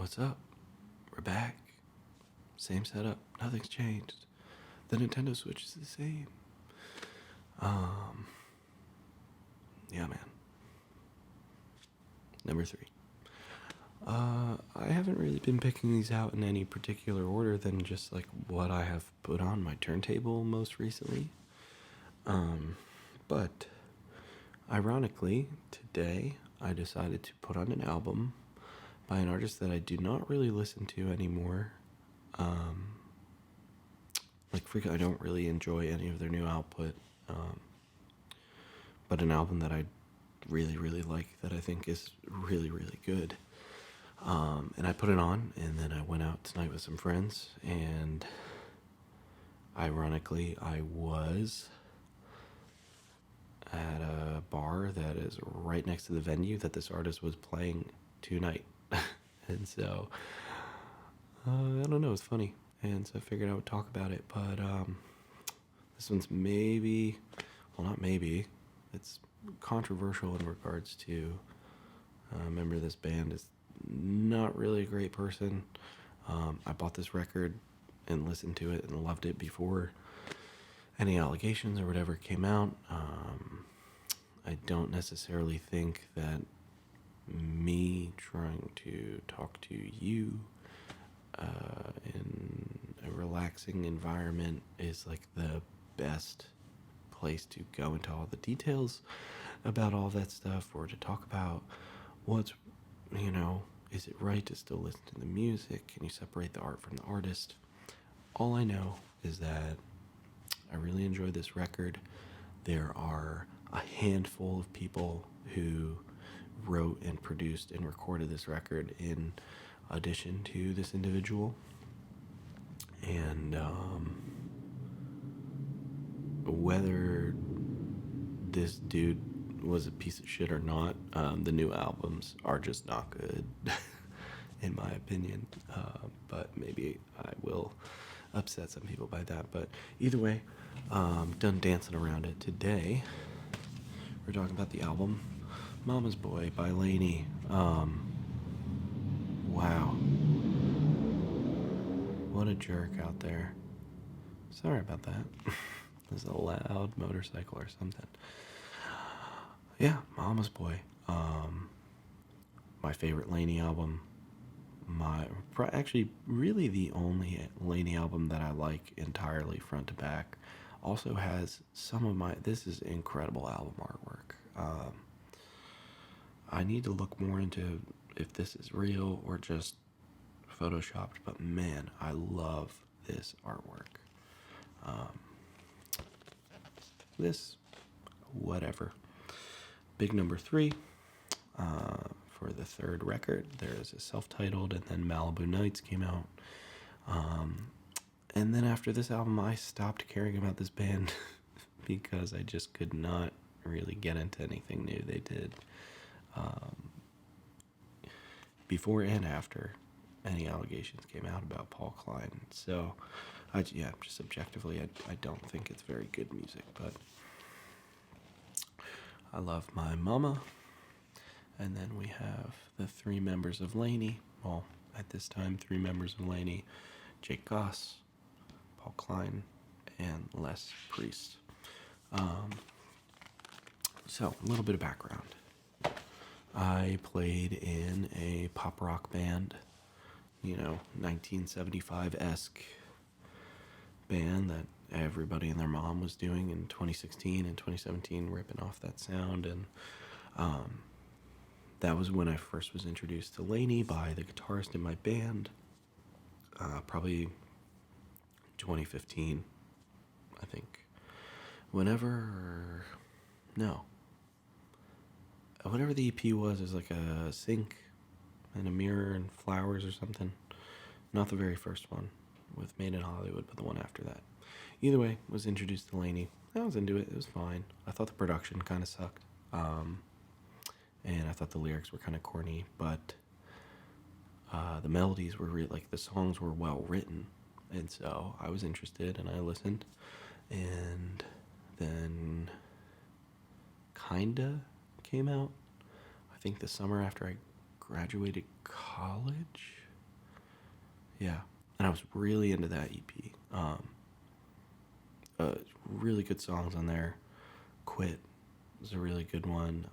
What's up? We're back. Same setup. Nothing's changed. The Nintendo Switch is the same. Um, yeah, man. Number 3. I haven't really been picking these out in any particular order than just like what I have put on my turntable most recently. But ironically, today I decided to put on an album by an artist that I do not really listen to anymore. I don't really enjoy any of their new output. But an album that I really, really like, that I think is really, really good. And I put it on, and then I went out tonight with some friends, and ironically, I was at a bar that is right next to the venue that this artist was playing tonight. And so, I don't know, it's funny. And so I figured I would talk about it, but this one's not maybe, it's controversial in regards to a member of this band is not really a great person. I bought this record and listened to it and loved it before any allegations or whatever came out. I don't necessarily think that me trying to talk to you in a relaxing environment is like the best place to go into all the details about all that stuff, or to talk about what's, is it right to still listen to the music? Can you separate the art from the artist? All I know is that I really enjoy this record. There are a handful of people who wrote and produced and recorded this record in addition to this individual. And whether this dude was a piece of shit or not, the new albums are just not good, in my opinion. But maybe I will upset some people by that. But either way, done dancing around it. Today, we're talking about the album Mama's Boy by LANY. Wow. What a jerk out there. Sorry about that. There's a loud motorcycle or something. Yeah, Mama's Boy. My favorite LANY album. Actually, really the only LANY album that I like entirely front to back. Also has this is incredible album artwork. I need to look more into if this is real or just photoshopped, but man, I love this artwork. Whatever. Big number 3, for the third record. There is a self-titled, and then Malibu Nights came out. And then after this album, I stopped caring about this band because I just could not really get into anything new they did. Before and after any allegations came out about Paul Klein. So, just objectively, I don't think it's very good music, but I love my mama. And then we have the 3 members of LANY. Well, at this time, 3 members of LANY: Jake Goss, Paul Klein, and Les Priest. So, a little bit of background. I played in a pop rock band, 1975-esque band that everybody and their mom was doing in 2016 and 2017, ripping off that sound. And that was when I first was introduced to LANY by the guitarist in my band, probably 2015, I think. Whenever the EP was, it was like a sink and a mirror and flowers or something. Not the very first one with Made in Hollywood, but the one after that. Either way, was introduced to LANY. I was into it. It was fine. I thought the production kind of sucked. And I thought the lyrics were kind of corny, but the melodies were the songs were well written. And so I was interested and I listened. And then Kinda came out, I think the summer after I graduated college. Yeah, and I was really into that EP. Really good songs on there. Quit was a really good one.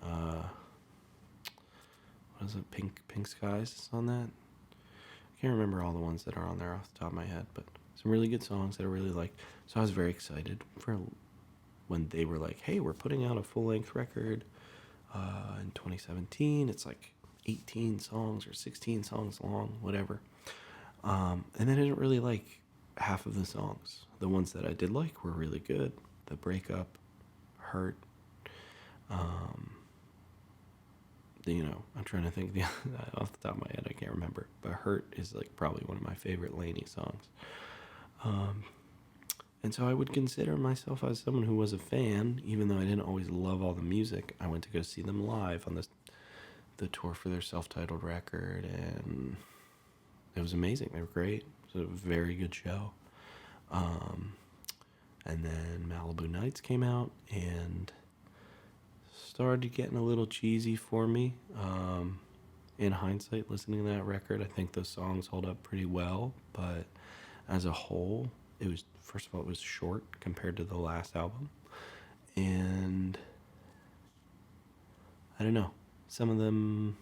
What is it? Pink Skies is on that. I can't remember all the ones that are on there off the top of my head, but some really good songs that I really liked. So I was very excited for when they were like, "Hey, we're putting out a full length record in 2017. It's like 18 songs or 16 songs long, whatever." And then I didn't really like half of the songs. The ones that I did like were really good. The Breakup, Hurt. Um, I'm trying to think off the top of my head. I can't remember, but Hurt is like probably one of my favorite LANY songs. Um, and so I would consider myself as someone who was a fan, even though I didn't always love all the music. I went to go see them live on the tour for their self-titled record, and it was amazing. They were great. It was a very good show. Um, and then Malibu Nights came out and started getting a little cheesy for me. In hindsight, listening to that record, I think those songs hold up pretty well, but as a whole, it was, first of all, it was short compared to the last album, and I don't know, some of them,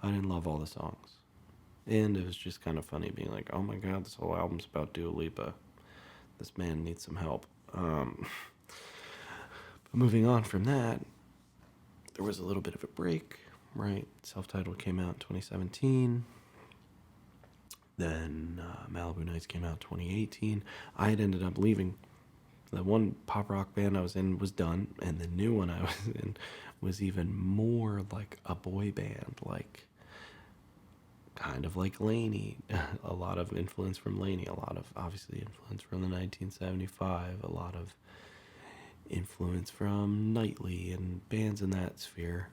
I didn't love all the songs, and it was just kind of funny being like, oh my god, this whole album's about Dua Lipa. This man needs some help. But moving on from that, there was a little bit of a break, right? Self-titled came out in 2017. Then Malibu Nights came out 2018. I had ended up leaving. The one pop rock band I was in was done, and the new one I was in was even more like a boy band, like kind of like LANY. A lot of influence from LANY, a lot of obviously influence from the 1975, a lot of influence from Nightly and bands in that sphere.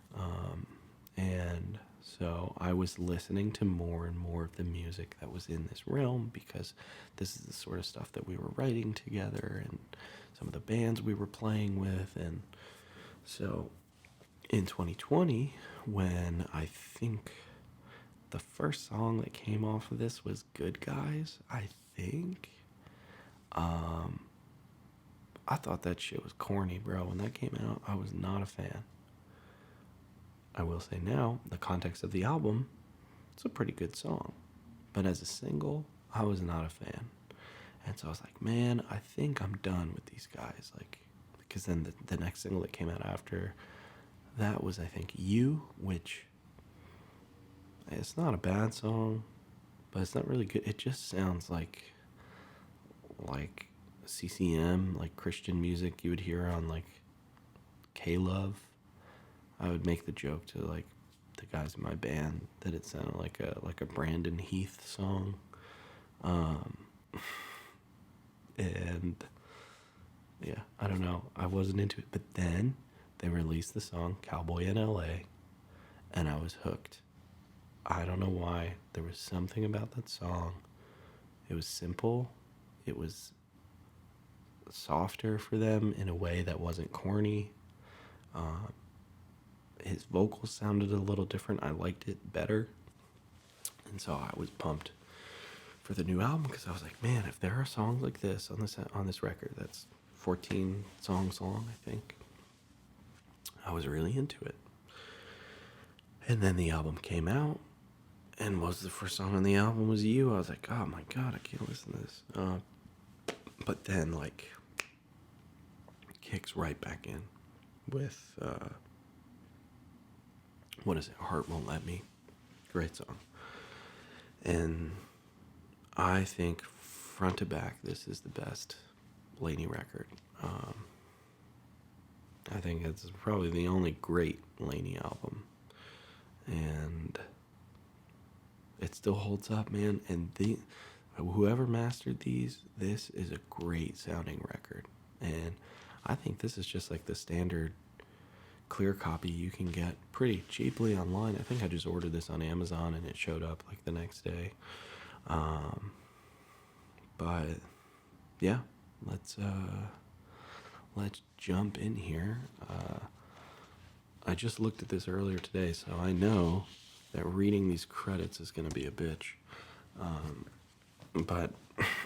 And so I was listening to more and more of the music that was in this realm because this is the sort of stuff that we were writing together and some of the bands we were playing with. And so in 2020, when I think the first song that came off of this was Good Guys, I think. I thought that shit was corny, bro. When that came out, I was not a fan. I will say now, the context of the album, it's a pretty good song. But as a single, I was not a fan. And so I was like, man, I think I'm done with these guys. Like, because then the next single that came out after that was, I think, You, which it's not a bad song, but it's not really good. It just sounds like CCM, like Christian music you would hear on like K-Love. I would make the joke to like the guys in my band that it sounded like a Brandon Heath song. And yeah, I don't know. I wasn't into it. But then they released the song Cowboy in LA, and I was hooked. I don't know why. There was something about that song. It was simple. It was softer for them in a way that wasn't corny. His vocals sounded a little different. I liked it better. And so I was pumped for the new album because I was like, man, if there are songs like this on this record, that's 14 songs long, I think. I was really into it. And then the album came out, and was the first song on the album was You. I was like, oh my god, I can't listen to this. But then like kicks right back in with what is it? Heart Won't Let Me. Great song. And I think front to back, this is the best LANY record. I think it's probably the only great LANY album. And it still holds up, man. And whoever mastered these, this is a great sounding record. And I think this is just like the standard clear copy you can get pretty cheaply online. I think I just ordered this on Amazon and it showed up like the next day. But yeah, let's jump in here. I just looked at this earlier today, so I know that reading these credits is going to be a bitch. But,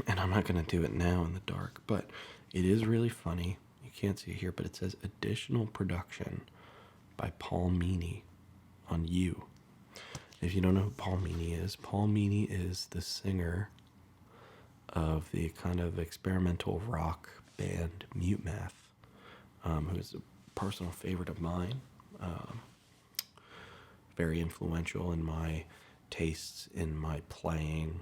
and I'm not going to do it now in the dark, but it is really funny. You can't see it here, but it says additional production by Paul Meany on You. If you don't know who Paul Meany is the singer of the kind of experimental rock band Mute Math, who is a personal favorite of mine. Very influential in my tastes, in my playing.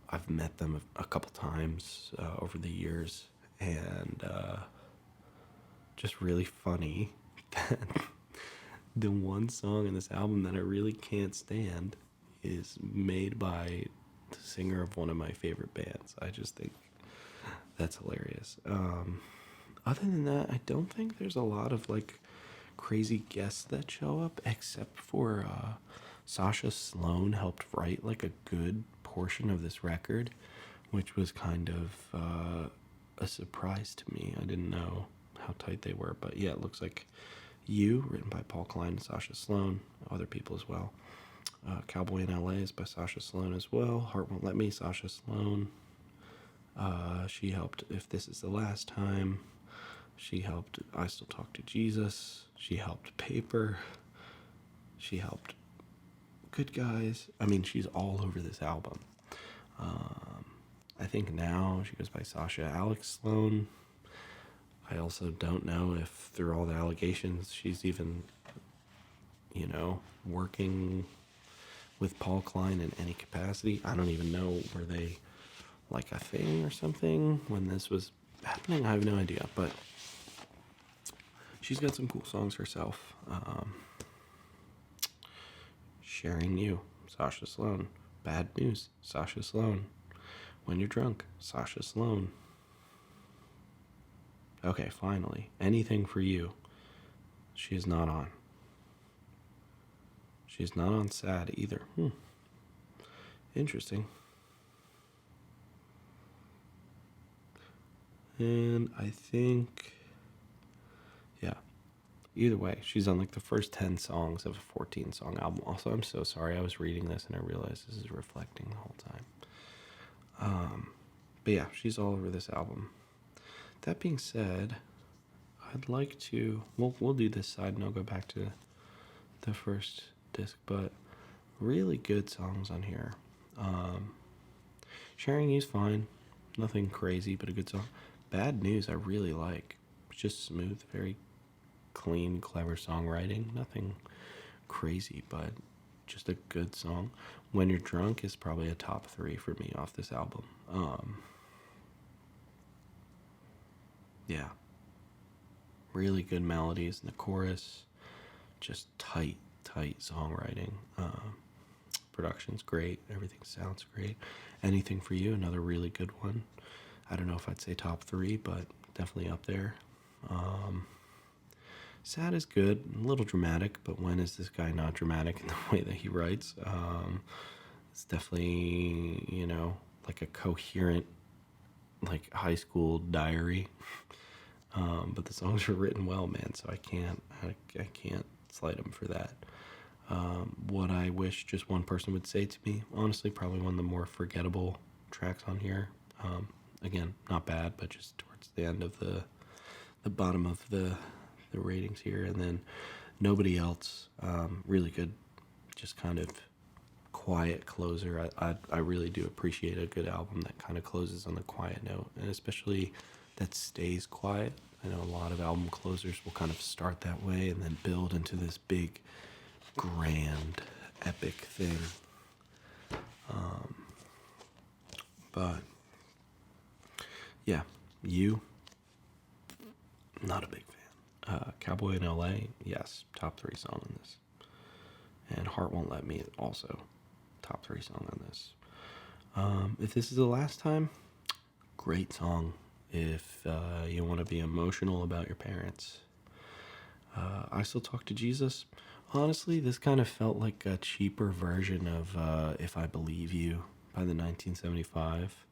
I've met them a couple times over the years, and just really funny that the one song in this album that I really can't stand is made by the singer of one of my favorite bands. I just think that's hilarious. Other than that, I don't think there's a lot of like crazy guests that show up, except for Sasha Sloan helped write like a good portion of this record, which was kind of a surprise to me. I didn't know how tight they were, but yeah, it looks like You, written by Paul Klein and Sasha Sloan, other people as well. Cowboy in LA is by Sasha Sloan as well. Heart Won't Let Me, Sasha Sloan. She helped If This Is the Last Time. She helped I Still Talk to Jesus. She helped Paper. She helped Good Guys. I mean, she's all over this album. I think now she goes by Sasha Alex Sloan. I also don't know if through all the allegations she's even, working with Paul Klein in any capacity. I don't even know, were they like a thing or something when this was happening? I have no idea, but she's got some cool songs herself. Sharing You, Sasha Sloan. Bad News, Sasha Sloan. When You're Drunk, Sasha Sloan. Okay, finally. Anything for You. She is not on. She's not on Sad either. Interesting. And I think, yeah, either way, she's on like the first 10 songs of a 14-song album. Also, I'm so sorry. I was reading this and I realized this is reflecting the whole time. But yeah, she's all over this album. That being said, I'd like to, we'll do this side and I'll go back to the first disc, but really good songs on here. Sharing You's fine. Nothing crazy, but a good song. Bad News I really like. It's just smooth, very clean, clever songwriting. Nothing crazy, but just a good song. When You're Drunk is probably a top 3 for me off this album. Yeah. Really good melodies in the chorus. Just tight songwriting. Production's great. Everything sounds great. Anything for You, another really good one. I don't know if I'd say top 3, but definitely up there. Sad is good, a little dramatic, but when is this guy not dramatic in the way that he writes? It's definitely, like a coherent, like high school diary. But the songs are written well, man, so I can't slight him for that. What I wish just one person would say to me, honestly, probably one of the more forgettable tracks on here. Again, not bad, but just towards the end of the bottom of the ratings here. And then Nobody Else, really good, just kind of quiet closer. I really do appreciate a good album that kind of closes on the quiet note, and especially that stays quiet. I know a lot of album closers will kind of start that way and then build into this big, grand, epic thing. But yeah, You, not a big fan. Cowboy in LA, yes, top 3 song on this. And Heart Won't Let Me, also top 3 song on this. If This Is the Last Time, great song if you want to be emotional about your parents. I Still Talk to Jesus. Honestly, this kind of felt like a cheaper version of If I Believe You by the 1975.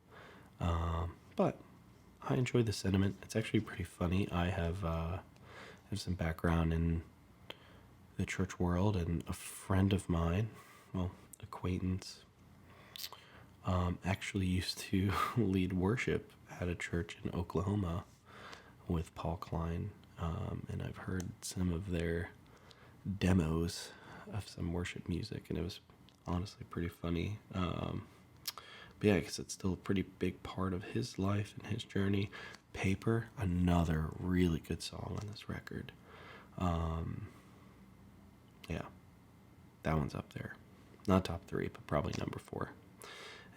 But I enjoy the sentiment. It's actually pretty funny. I have some background in the church world, and a friend of mine, well, acquaintance, actually used to lead worship at a church in Oklahoma with Paul Klein. And I've heard some of their demos of some worship music, and it was honestly pretty funny. But yeah, I guess it's still a pretty big part of his life and his journey. Paper, another really good song on this record. Yeah, that one's up there. Not top 3, but probably number 4.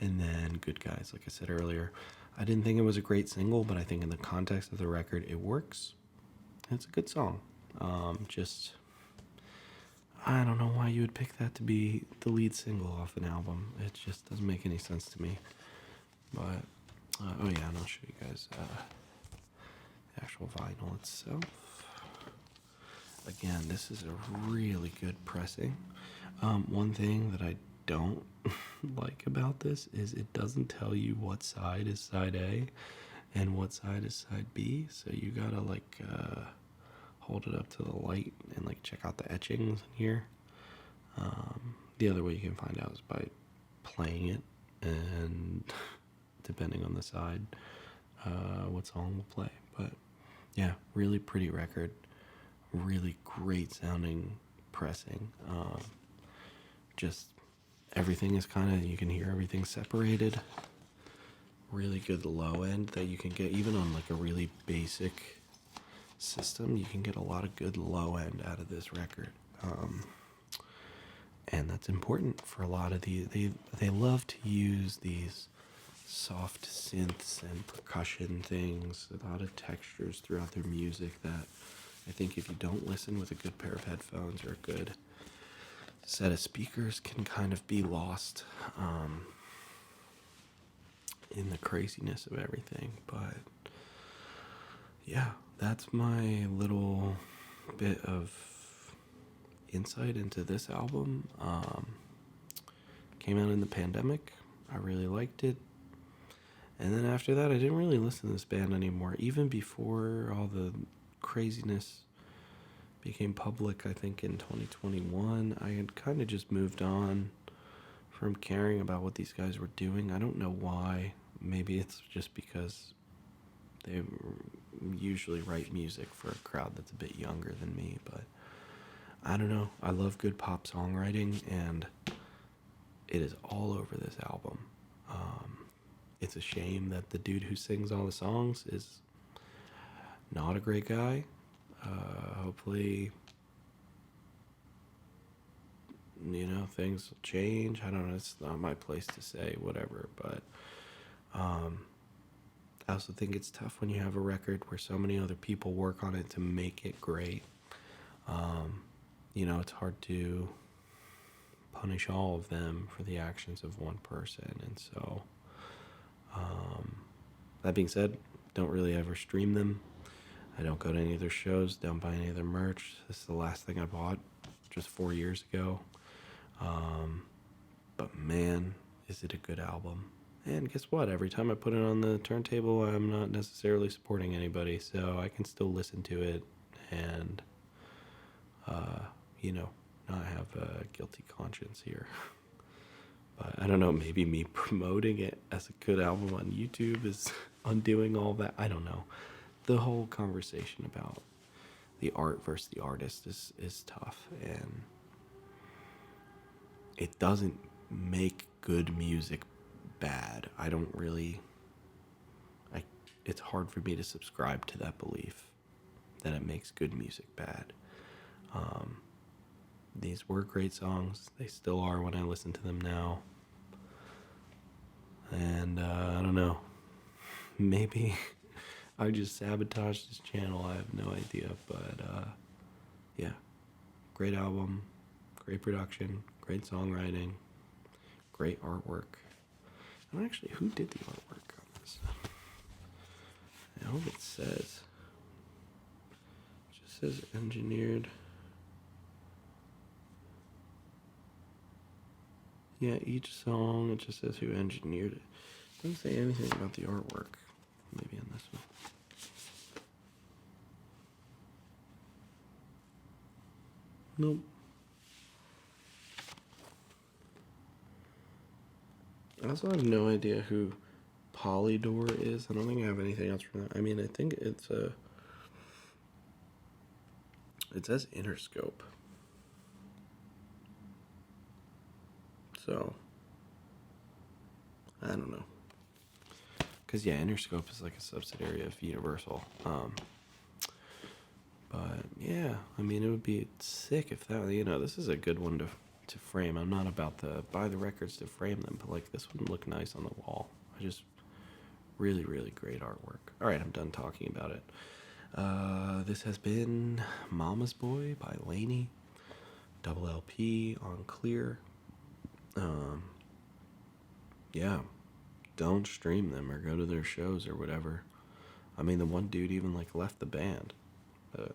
And then Good Guys, like I said earlier. I didn't think it was a great single, but I think in the context of the record, it works. It's a good song. I don't know why you would pick that to be the lead single off an album. It just doesn't make any sense to me. But, oh yeah, and I'll show you guys the actual vinyl itself. Again, this is a really good pressing. One thing that I don't like about this is it doesn't tell you what side is side A and what side is side B. So you gotta hold it up to the light and check out the etchings in here. The other way you can find out is by playing it, and depending on the side, what song will play. But yeah, really pretty record, really great sounding pressing. Just everything is you can hear everything separated. Really good low end that you can get even on a really basic system. You can get a lot of good low end out of this record, and that's important for a lot of they love to use these soft synths and percussion things, a lot of textures throughout their music that I think if you don't listen with a good pair of headphones or a good set of speakers can kind of be lost in the craziness of everything. But yeah, that's my little bit of insight into this album. Came out in the pandemic. I really liked it. And then after that, I didn't really listen to this band anymore. Even before all the craziness became public, I think in 2021, I had kind of just moved on from caring about what these guys were doing. I don't know why. Maybe it's just because they usually write music for a crowd that's a bit younger than me, but I don't know. I love good pop songwriting, and it is all over this album. It's a shame that the dude who sings all the songs is not a great guy. Hopefully, things will change. I don't know. It's not my place to say whatever, but I also think it's tough when you have a record where so many other people work on it to make it great. It's hard to punish all of them for the actions of one person. And so, that being said, don't really ever stream them. I don't go to any of their shows, don't buy any of their merch. This is the last thing I bought just 4 years ago. But man, is it a good album. And guess what? Every time I put it on the turntable, I'm not necessarily supporting anybody, so I can still listen to it and, not have a guilty conscience here. But I don't know, maybe me promoting it as a good album on YouTube is undoing all that. I don't know. The whole conversation about the art versus the artist is tough, and it doesn't make good music bad. It's hard for me to subscribe to that belief that it makes good music bad. These were great songs. They still are when I listen to them now. And I don't know. Maybe I just sabotaged this channel. I have no idea. But yeah, great album, great production, great songwriting, great artwork. And actually, who did the artwork on this? I hope it says. It just says engineered. Yeah, each song, it just says who engineered it. It doesn't say anything about the artwork. Maybe in this one. Nope. I also have no idea who Polydor is. I don't think I have anything else from that. I mean, I think it's a. It says Interscope. So, I don't know. Because, yeah, Interscope is like a subsidiary of Universal. But, yeah, I mean, it would be sick if that, this is a good one to frame. I'm not about to buy the records to frame them, but, like, this would look nice on the wall. I just, really, really great artwork. All right, I'm done talking about it. This has been Mama's Boy by LANY, double LP on clear. Yeah, don't stream them or go to their shows or whatever. I mean, the one dude even like left the band. But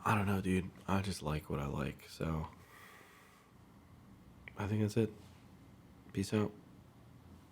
I don't know, dude. I just like what I like. So I think that's it. Peace out.